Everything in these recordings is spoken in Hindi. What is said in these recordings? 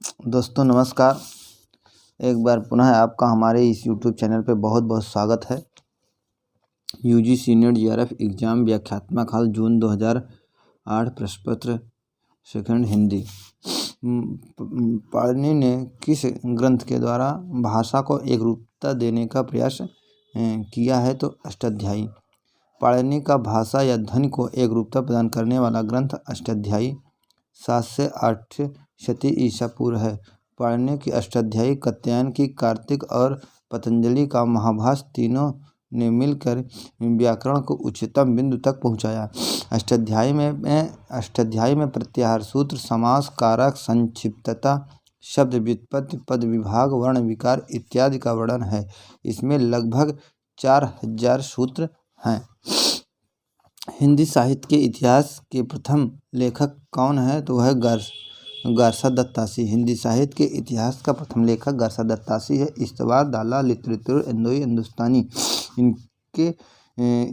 दोस्तों नमस्कार। एक बार पुनः आपका हमारे इस यूट्यूब चैनल पे बहुत बहुत स्वागत है। यूजीसी नेट जीआरएफ एग्जाम व्याख्यात्मक हाल जून 2008 प्रश्न पत्र सेकंड हिंदी। पाणिनि ने किस ग्रंथ के द्वारा भाषा को एक रूपता देने का प्रयास किया है? तो अष्टाध्यायी। पाणिनि का भाषा या ध्वनि को एक रूपता प्रदान करने वाला ग्रंथ अष्टाध्यायी 7 से 8 शती ईसा पूर्व है। पाणिनि की अष्टाध्यायी कात्यायन की कार्तिक और पतंजलि का महाभाष्य तीनों ने मिलकर व्याकरण को उच्चतम बिंदु तक पहुंचाया। अष्टाध्यायी में प्रत्याहार सूत्र, समास, कारक, संक्षिप्तता, शब्द व्युत्पत्ति, पद विभाग, वर्ण विकार इत्यादि का वर्णन है। इसमें लगभग 4000 सूत्र हैं। हिंदी साहित्य के इतिहास के प्रथम लेखक कौन है? तो वह गारसा दत्तासी। हिंदी साहित्य के इतिहास का प्रथम लेखक गारसा दत्तासी है। इस्तवार, दाला, लिटरेचर, इंदोई, हिंदुस्तानी इनके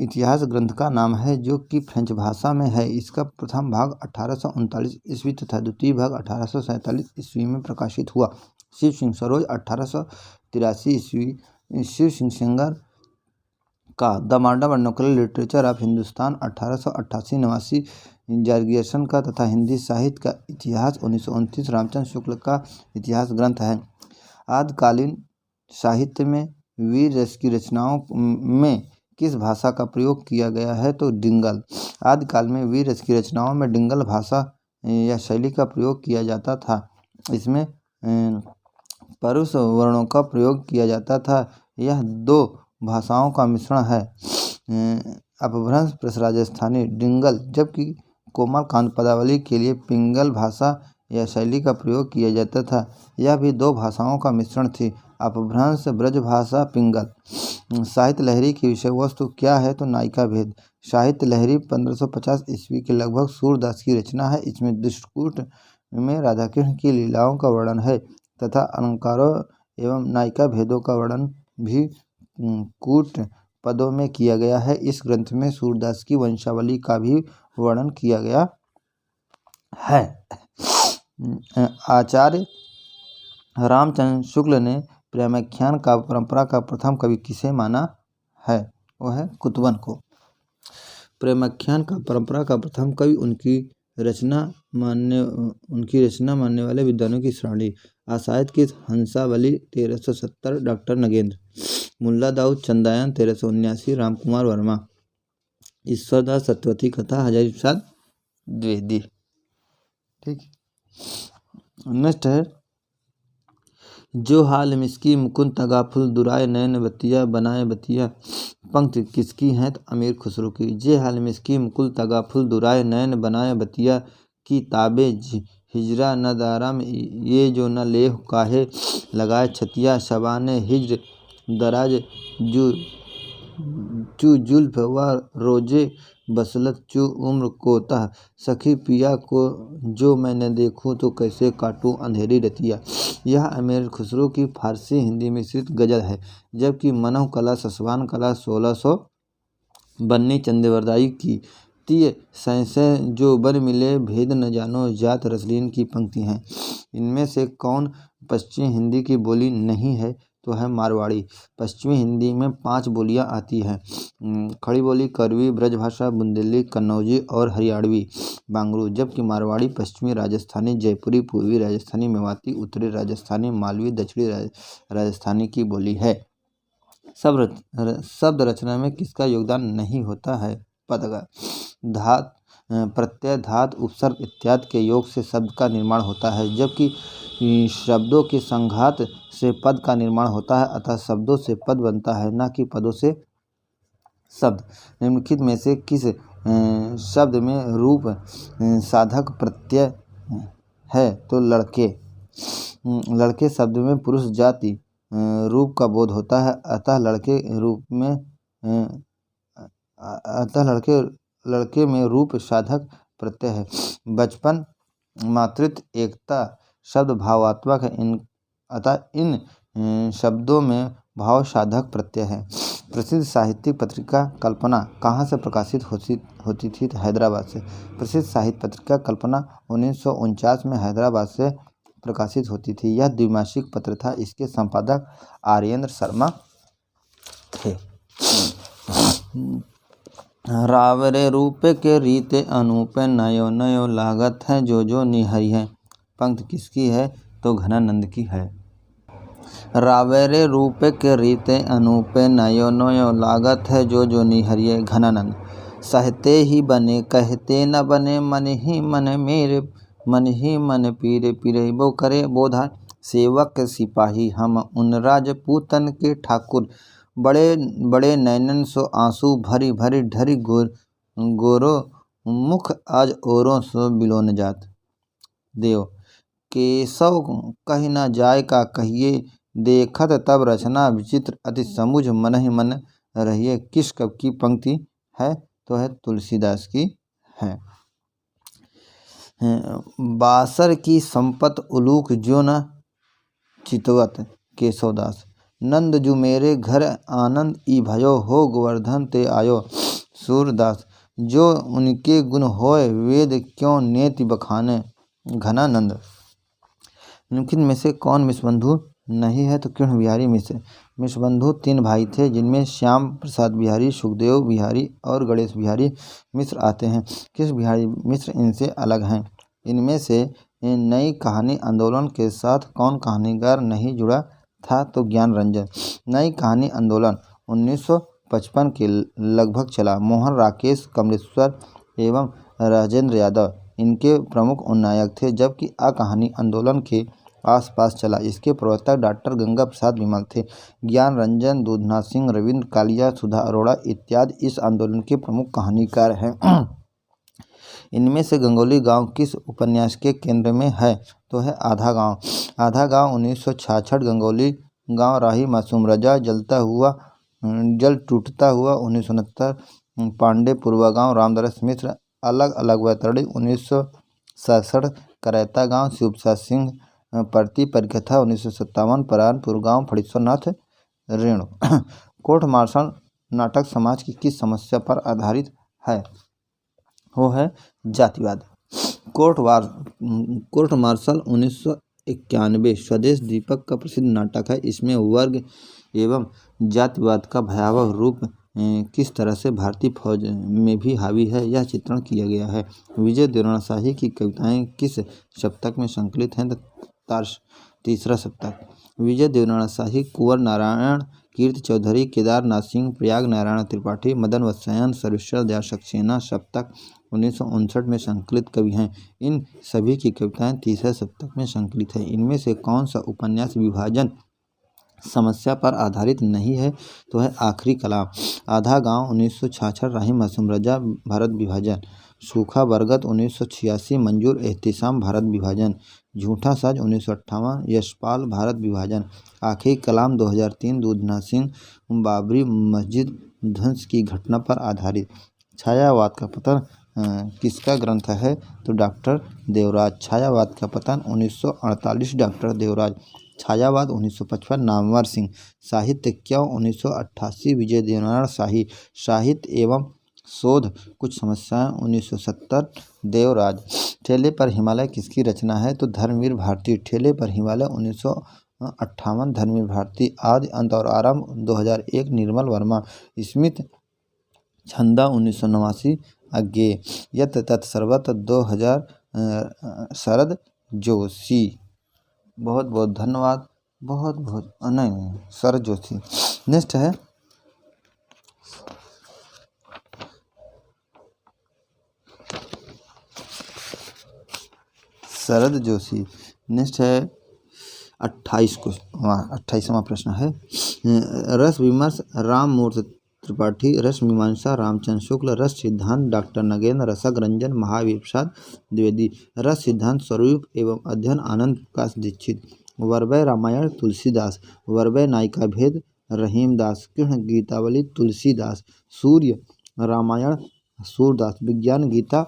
इतिहास ग्रंथ का नाम है, जो कि फ्रेंच भाषा में है। इसका प्रथम भाग 1839 ईस्वी तथा द्वितीय भाग 1847 ईस्वी में प्रकाशित हुआ। शिव सिंह सरोज 1883 ईस्वी, शिव सिंह सेंगर का the modern vernacular literature of Hindustan 1888-89 जर्गेसन का तथा हिंदी साहित्य का इतिहास 1929 रामचंद्र शुक्ल का इतिहास ग्रंथ है। आदिकालीन साहित्य में वीर रस की रचनाओं में किस भाषा का प्रयोग किया गया है? तो डिंगल। आदिकाल में वीर रस की रचनाओं में डिंगल भाषा या शैली का प्रयोग किया जाता था। इसमें परुष वर्णों का प्रयोग किया जाता था। यह दो भाषाओं का मिश्रण है। अपभ्रंश प्लस राजस्थानी डिंगल, जबकि कोमलकांत पदावली के लिए पिंगल भाषा या शैली का प्रयोग किया जाता था। यह भी दो भाषाओं का मिश्रण थी। अपभ्रंश ब्रजभाषा पिंगल। साहित्य लहरी की विषय वस्तु क्या है? तो नायिका भेद। साहित्य लहरी 1550 ईस्वी के लगभग सूरदास की रचना है। इसमें दृष्टकूट में राधा कृष्ण की लीलाओं का वर्णन है तथा अलंकारों एवं नायिका भेदों का वर्णन भी कूट पदों में किया गया है। इस ग्रंथ में सूरदास की वंशावली का भी वर्णन किया गया है। आचार्य रामचंद्र शुक्ल ने प्रेमाख्यान का परंपरा का प्रथम कवि किसे माना है? वह है कुतवन को। प्रेमाख्यान का परंपरा का प्रथम कवि उनकी रचना मानने वाले विद्वानों की श्रेणी। आसायत की हंसावली 1370 डॉक्टर नगेंद्र। मुल्ला दाऊद चंदायन 1379 रामकुमार वर्मा। ईश्वरदास सत्यवती कथा हजारी प्रसाद द्विवेदी। ठीक, नेक्स्ट है जो हाल मिसकी मुकुंद तगाफुल दुराए नयन बतिया बनाए बतिया। पंक्ति किसकी है? तो अमीर खुसरो की। जे हाल मिसकी मुकुल तगाफुल दुराए नयन बनाए बतिया की ताबे हिजरा न दाराम ये जो न लेह काहे लगाए छतिया। शबाने हिज्र दराज चू जुल्फ व रोजे बसलत चू उम्र कोतः। सखी पिया को जो मैं न देखूं तो कैसे काटूं अंधेरी रतिया। यह अमीर खुसरो की फारसी हिंदी मिश्रित गजल है, जबकि मनोह कला ससवान कला 1600 बन्नी चंदेवरदाई की तीय सैंसै जो बन मिले भेद न जानो जात रसलीन की पंक्ति हैं। इनमें से कौन पश्चिमी हिंदी की बोली नहीं है? तो है मारवाड़ी। पश्चिमी हिंदी में 5 बोलियां आती हैं: खड़ी बोली, करवी, ब्रजभाषा, बुंदेली, कन्नौजी और हरियाणवी बांगरू। जबकि मारवाड़ी पश्चिमी राजस्थानी, जयपुरी, पूर्वी राजस्थानी, मेवाती, उत्तरी राजस्थानी, मालवी, दक्षिणी राजस्थानी की बोली है। शब्द रचना में किसका योगदान नहीं होता है? पद का। धात, प्रत्यय, धात, उपसर्ग इत्यादि के योग से शब्द का निर्माण होता है, जबकि शब्दों के संघात से पद का निर्माण होता है। अतः शब्दों से पद बनता है, न कि पदों से शब्द। निम्नलिखित में से किस शब्द में रूप साधक प्रत्यय है? तो लड़के। लड़के शब्द में पुरुष जाति रूप का बोध होता है, अतः लड़के में रूप साधक प्रत्यय है। बचपन, मातृत्व, एकता शब्द भावात्मक है, अतः इन शब्दों में भाव साधक प्रत्यय है। प्रसिद्ध साहित्यिक पत्रिका कल्पना कहाँ से प्रकाशित होती थी? हैदराबाद से। प्रसिद्ध साहित्य पत्रिका कल्पना 1949 में हैदराबाद से प्रकाशित होती थी। यह द्विमासिक पत्र था। इसके संपादक आर्येंद्र शर्मा थे। रावरे रूपे के रीते अनूपे नयो नयो लागत है जो निहरी है। पंक्ति किसकी है? तो घनानंद की है। रावरे रूपे के रीते अनूपे नयो नयो लागत है जो निहरी है। घनानंद। सहते ही बने कहते न बने मन ही मन मेरे मन ही मन पीरे पीरे वो करे बोधा। सेवक सिपाही हम उन राजपूतन के ठाकुर बड़े बड़े नैनन सो आंसू भरी भरी ढरी गोरो मुख आज औरों सो बिलो न जात। देव। केशव कही न जाय का कहिए देखत तब रचना विचित्र अति समुझ मन ही मन रहिए। किस कवि की पंक्ति है? तो है तुलसीदास की है। बासर की संपत उलूक जो न चितवत। केशवदास। नंद जू मेरे घर आनंद ई भयो हो गोवर्धन ते आयो। सूरदास। जो उनके गुण होय वेद क्यों नेति बखाने। घनानंद। निम्नलिखित में से कौन मिश्रबंधु नहीं है? तो कृष्ण बिहारी मिश्र। मिश्रबंधु 3 भाई थे जिनमें श्याम प्रसाद बिहारी, सुखदेव बिहारी और गणेश बिहारी मिश्र आते हैं। कृष्ण बिहारी मिश्र इनसे अलग हैं। इनमें से नई कहानी आंदोलन के साथ कौन कहानीकार नहीं जुड़ा था? तो ज्ञान रंजन। नई कहानी आंदोलन 1955 के लगभग चला। मोहन राकेश कमलेश्वर एवं राजेंद्र यादव इनके प्रमुख उन्नायक थे, जबकि आ कहानी आंदोलन के आसपास चला। इसके प्रवर्तक डॉक्टर गंगा प्रसाद विमल थे। ज्ञान रंजन, दूधनाथ सिंह, रविंद्र कालिया, सुधा अरोड़ा इत्यादि इस आंदोलन के प्रमुख कहानीकार हैं। इनमें से गंगौली गांव किस उपन्यास के केंद्र में है? तो है आधा गांव। आधा गांव 1966, गंगौली गांव राही मासूम रजा, जल टूटता हुआ 1969, पांडे पूर्वा गांव रामदास मिश्र, अलग अलग वैतरणी 1967, करैता गांव शिव प्रसाद सिंह, प्रति परिकथा 1957, परानपुर गांव फणीश्वरनाथ रेणु। कोर्ट मार्शल नाटक समाज की किस समस्या पर आधारित है? वो है जातिवाद। कोर्ट मार्शल 1991 स्वदेश दीपक का प्रसिद्ध नाटक है। इसमें वर्ग एवं जातिवाद का भयावह रूप किस तरह से भारतीय फौज में भी हावी है, यह चित्रण किया गया है। विजय देवराणा शाही की कविताएं किस सप्तक में संकलित हैं? तीसरा सप्तक। विजय देवराणा शाही कुंवर नारायण, कीर्ति चौधरी, केदारनाथ सिंह, प्रयाग नारायण त्रिपाठी, मदन वत्सायन, सर्वेश्वर दयाल सक्सेना सप्तक 1959 में संकलित कवि हैं। इन सभी की कविताएं तीसरे सप्तक में संकलित है। इनमें से कौन सा उपन्यास विभाजन समस्या पर आधारित नहीं है? तो है आखिरी कलाम। आधा गांव 1966, राही मासूम रजा, भारत विभाजन। सूखा बरगद 1986, मंजूर एहतिसाम, भारत विभाजन। झूठा साज 1958, यशपाल, भारत विभाजन। आखिरी कलाम 2003, दूधनाथ सिंह, बाबरी मस्जिद ध्वंस की घटना पर आधारित। छायावाद का पतन किसका ग्रंथ है? तो डॉक्टर देवराज। छायावाद का पतन 1948, डॉक्टर देवराज। छायावाद 1955, नामवर सिंह। साहित्य क्यों 1988, विजय देवराणा शाही। साहित्य एवं शोध कुछ समस्याएं 1970, देवराज। ठेले पर हिमालय किसकी रचना है? तो धर्मवीर भारती। ठेले पर हिमालय 1958, धर्मवीर भारती। आदि अंत और आरंभ 2001, निर्मल वर्मा। स्मित छंदा 1989, अज्ञेय। यत् तत् सर्वत्र 2000, शरद जोशी। बहुत बहुत धन्यवाद। बहुत बहुत नहीं, शरद जोशी। नेक्स्ट है शरद जोशी। नेक्स्ट है 28वां प्रश्न है। रस विमर्श राममूर्ति त्रिपाठी, रस मीमांसा रामचंद्र शुक्ल, रस सिद्धांत डॉक्टर नगेंद्र, रसक रंजन महावीर प्रसाद द्विवेदी, रस सिद्धांत स्वरूप एवं अध्ययन आनंद प्रकाश दीक्षित, वरवय रामायण तुलसीदास, वरवय नायिका भेद रहीमदास, कृष्ण गीतावली तुलसीदास, सूर्य रामायण सूरदास, विज्ञान गीता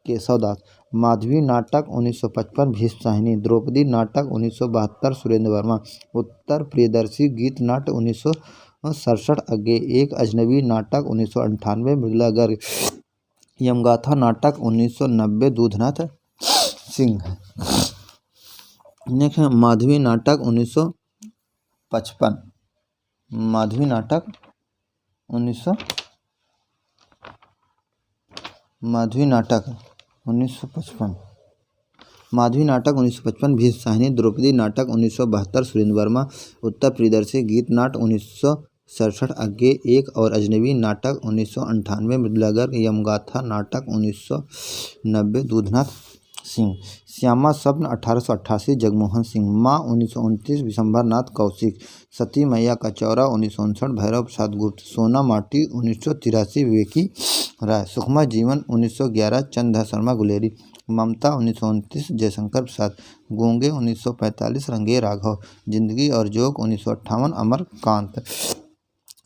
केशवदास, माधवी नाटक 1955 भीष्मशाहिनी, द्रौपदी नाटक 1972 सुरेंद्र वर्मा, उत्तर प्रियदर्शी गीत नाट्य 1967 अज्ञेय, एक अजनबी नाटक 1998 मृगला गर्ग, यमगाथा नाटक 1990 दूधनाथ सिंह। नेक्स्ट है माधवी नाटक 1955। माधवी नाटक 1955। माधवी नाटक 1955, भीष्मशाहिनी, द्रौपदी नाटक 1972, सुरेंद्र वर्मा, उत्तर प्रियदर्शी, गीत नाट 1967, अज्ञे एक और अजनबी नाटक 1998, मृदुला गर्ग, यमगाथा नाटक 1990, दूधनाथ सिंह, श्यामा स्वप्न 1888, जगमोहन सिंह, माँ 1929, विशंभर नाथ कौशिक, सती मैया का चौरा 1959, भैरव प्रसाद गुप्त, सोना माटी 1983, विवेकी राय, सुखमा जीवन 1911, चंद्र शर्मा गुलेरी, ममता 1929, जयशंकर प्रसाद, गूंगे 1945, रंगे राघव, जिंदगी और जोक 1958, अमरकांत,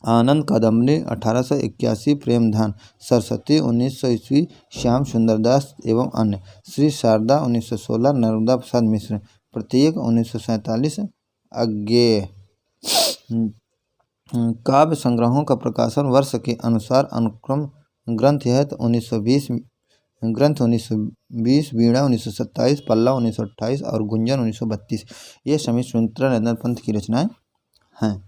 आनंद कादम्बरी 1881, प्रेमधन, सरस्वती 1900 ईस्वी, श्याम सुंदर दास एवं अन्य, श्री शारदा 1916, नर्मदा प्रसाद मिश्र, प्रतीक 1947, अज्ञेय। काव्य संग्रहों का प्रकाशन वर्ष के अनुसार अनुक्रम ग्रंथ है तो 1920 ग्रंथ 1920, वीणा 1927, पल्लव 1928 और गुंजन 1932। ये सभी स्वतंत्र नरेंद्र पंथ की रचनाएं हैं।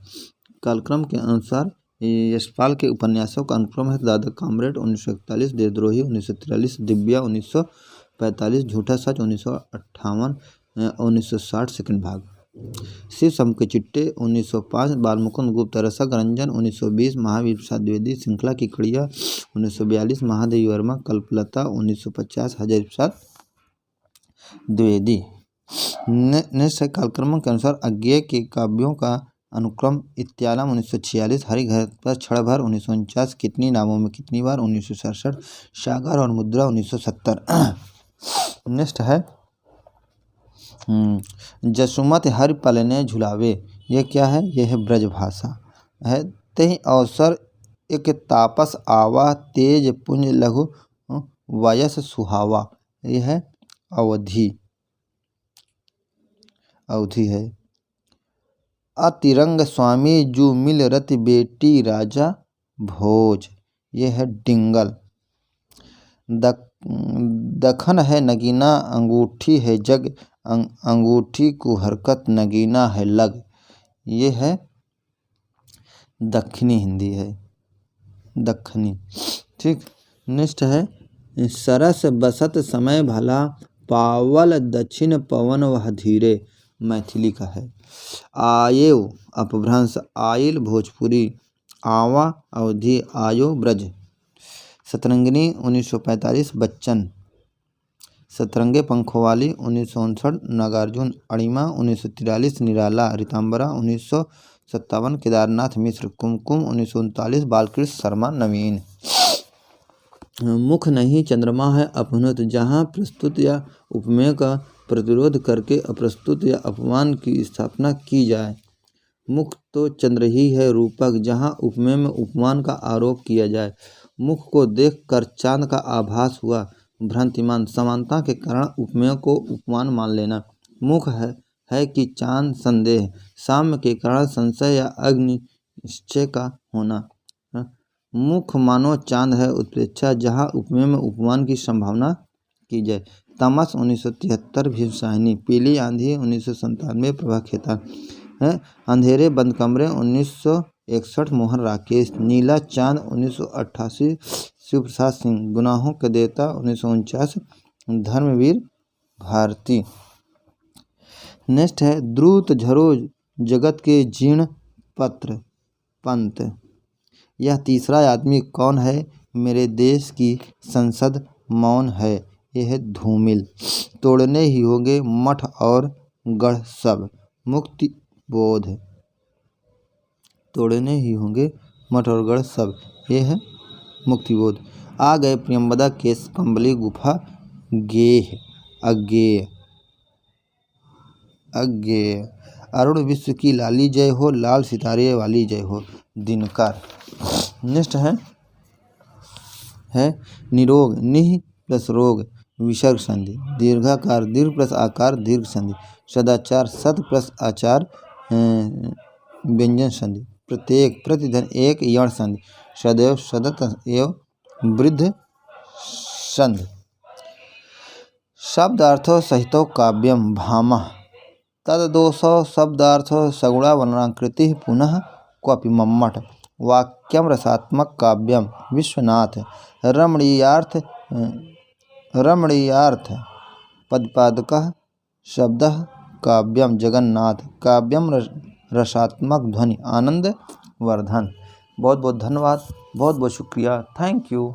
कालक्रम के अनुसार यशपाल के उपन्यासों का अनुक्रम है दादा कामरेड 1941, देशद्रोही 1943, दिव्या 1945, झूठा सच 1958, 1960 सेकंड भाग, शिव शंभू के चिट्टे 1905, बालमुकुंद गुप्त, रसक रंजन 1920, महावीर प्रसाद द्विवेदी, श्रृंखला की कड़िया 1942, महादेवी वर्मा, कल्पलता 1950, हजारी प्रसाद द्विवेदी। नेक्स्ट है कालक्रम के अनुसार अज्ञेय के काव्यों का अनुक्रम इत्यालम 1946, हरिघर पर क्षण भर 1949, कितनी नामों में कितनी बार 1967, सागर और मुद्रा 1970। नेक्स्ट है जसुमत हरि पलने झुलावे, यह क्या है? यह है ब्रजभाषा है। तेहि अवसर एक तापस आवा, तेज पुंज लघु वयस सुहावा, यह है अवधि है। अतिरंग स्वामी जू मिल रति बेटी राजा भोज, यह है डिंगल। दखन है नगीना अंगूठी है जग, अंगूठी को हरकत नगीना है लग, ये है दक्षिणी हिंदी है, दखनी। ठीक। नेक्स्ट है सरस बसत समय भला, पावल दक्षिण पवन वह धीरे, मैथिली का है। आयो अपभ्रंश, आइल भोजपुरी, आवा अवधि, आयो ब्रज। सतरंगिनी 1945, बच्चन। सतरंगे पंखों वाली 1959, नागार्जुन। अणिमा 1943, निराला। रीतांबरा 1957, केदारनाथ मिश्र। कुमकुम 1939, बालकृष्ण शर्मा नवीन। मुख नहीं चंद्रमा है अपहृत, जहाँ प्रस्तुत या उपमेय का प्रतिरोध करके अप्रस्तुत या अपमान की स्थापना की जाए। मुख तो चंद्र ही है रूपक, जहाँ उपमेय में उपमान का आरोप किया जाए। मुख को देखकर चांद का आभास हुआ, भ्रांतिमान समानता के कारण उपमेय को उपमान मान लेना। मुख है कि चांद संदेह, साम्य के कारण संशय या अग्निश्चय का होना। मुख मानो चांद है उत्प्रेक्षा, जहाँ उपमेय में उपमान की संभावना की जाए। तमस 1973, भीष्मशाहिनी। पीली आंधी 1997, प्रभा खेतान है। अंधेरे बंद कमरे 1961, मोहन राकेश। नीला चांद 1988, शिव प्रसाद सिंह। गुनाहों के देवता 1949, धर्मवीर भारती। नेक्स्ट है द्रुत झरो जगत के जीर्ण पत्र, पंत। यह तीसरा आदमी कौन है? मेरे देश की संसद मौन है, यह है धूमिल। तोड़ने ही होंगे मठ और गढ़ सब, मुक्ति बोध। तोड़ने ही होंगे मठ और गढ़ सब, यह है मुक्तिबोध। आ गए प्रियंवदा केश कंबली गुफा, गेह अज्ञेय। अरुण विश्व की लाली जय हो, लाल सितारे वाली जय हो, दिनकर। नेक्स्ट है निरोग, निह प्लस रोग, विसर्ग संधि। दीर्घाकार, दीर्घ प्लस आकार, दीर्घ संधि। सदाचार, सद प्लस आचार, व्यंजन संधि। प्रत्येक, प्रतिधन एक, यण संधि। सदैव, सदत एवं वृद्ध संधि। शब्दार्थों सहितो काव्यम, भामह। तद्दोषो शब्दार्थो सगुणा वर्णाकृति पुनः क्वापि मम्मट। वाक्यम रसात्मक काव्यम विश्वनाथ। रमणीयार्थ पदपादकः शब्दः काव्यम जगन्नाथ। काव्यम रसात्मक ध्वनि आनंद वर्धन। बहुत बहुत धन्यवाद, बहुत बहुत शुक्रिया, थैंक यू।